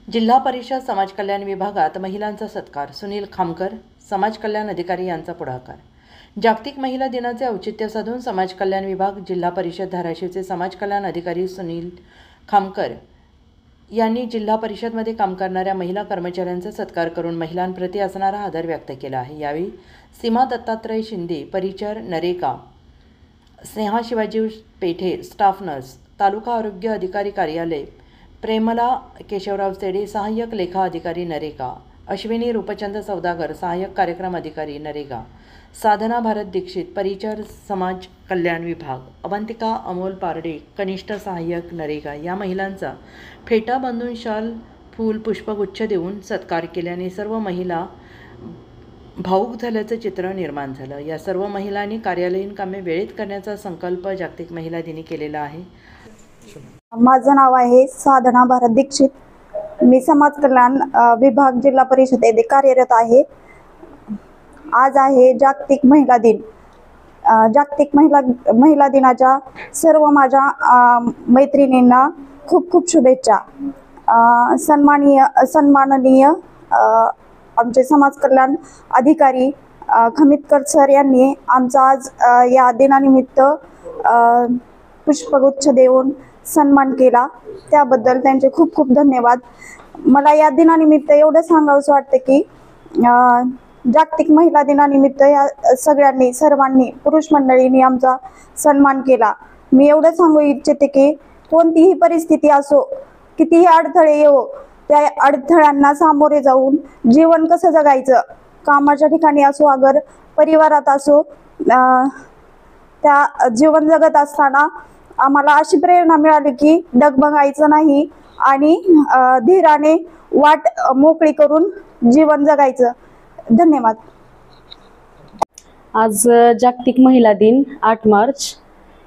जिल्हा परिषद समाज कल्याण विभागात महिलांचा सत्कार. सुनील खामकर, समाज कल्याण अधिकारी यांचा पुढाकार. जागतिक महिला दिनाचे औचित्य साधून समाज कल्याण विभाग, जिल्हा परिषद धाराशिवचे समाज कल्याण अधिकारी सुनील खामकर यांनी जिल्हा परिषदमध्ये काम करणाऱ्या महिला कर्मचाऱ्यांचा सत्कार करून महिलांप्रती असणारा आदर व्यक्त केला आहे. यावेळी सीमा दत्तात्रय शिंदे, परिचर नरेगा, स्नेहा शिवाजी पेठे, स्टाफ नर्स, तालुका आरोग्य अधिकारी कार्यालय, प्रेमला केशवराव सेडे, सहाय्यक लेखा अधिकारी नरेगा, अश्विनी रूपचंद सौदागर, सहाय्यक कार्यक्रम अधिकारी नरेगा, साधना भारत दीक्षित, परिचर समाज कल्याण विभाग, अवंतिका अमोल पारडे, कनिष्ठ सहाय्यक नरेगा या महिलांचा फेटा बांधून शाल, फूल, पुष्पगुच्छ देऊन सत्कार केल्याने सर्व महिला भावूक झाल्याचं चित्र निर्माण झालं. या सर्व महिलांनी कार्यालयीन कामे वेळेत करण्याचा संकल्प जागतिक महिला दिनी केलेला आहे. माझं नाव आहे साधना भारत दीक्षित. मी समाज कल्याण विभाग जिल्हा परिषदेमध्ये कार्यरत आहे. आज आहे जागतिक महिला दिन. जागतिक महिला दिनाच्या सर्व माझ्या मैत्रिणींना खूप खूप शुभेच्छा. सन्माननीय आमचे समाज कल्याण अधिकारी खमितकर सर यांनी आमचा आज या दिनानिमित्त पुष्पगुच्छ देऊन सन्मान केला, त्याबद्दल त्यांचे खूप खूप धन्यवाद. मला या दिनानिमित्त एवढं सांगावंसं वाटतं की जागतिक महिला दिनानिमित्त या सर्वांनी पुरुष मंडळींनी आमचा सन्मान केला. मी एवढं सांगू इच्छिते की कोणतीही परिस्थिती असो, कितीही अडथळे येवो, त्या अडथळ्यांना सामोरे जाऊन जीवन कसं जगायचं, कामाच्या ठिकाणी असो अगर परिवारात असो, त्या जीवन जगत असताना आम्हाला अशी प्रेरणा मिळाली की डगमगायचं नाही आणि धीराने वाट मोकळी करून जीवन जगायचं. धन्यवाद. आज जागतिक महिला दिन 8 मार्च.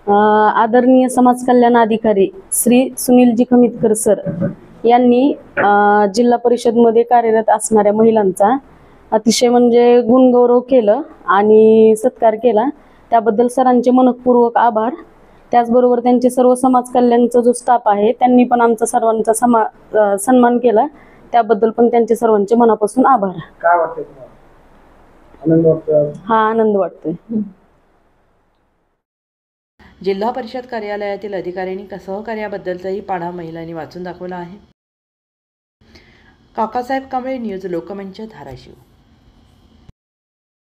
आदरणीय समाज कल्याण अधिकारी श्री सुनीलजी खमितकर सर यांनी जिल्हा परिषदमध्ये कार्यरत असणाऱ्या महिलांचा अतिशय म्हणजे गुणगौरव केलं आणि सत्कार केला. त्याबद्दल सरांचे मनपूर्वक आभार. त्याचबरोबर त्यांचे सर्व समाज कल्याणचा जो स्टाफ आहे त्यांनी पण आमचा सर्वांचा सन्मान केला, त्याबद्दल पण त्यांचे सर्वांचे मनापासून आभार. काय वाटतंय तुम्हाला? आनंद वाटतोय? हा, आनंद वाटतोय. जिल्हा परिषद कार्यालयातील अधिकाऱ्यांनी सहकार्याबद्दलचाही पाढा महिलांनी वाचून दाखवला आहे. काकासाहेब कांबळे, न्यूज लोकमंच, धाराशिव.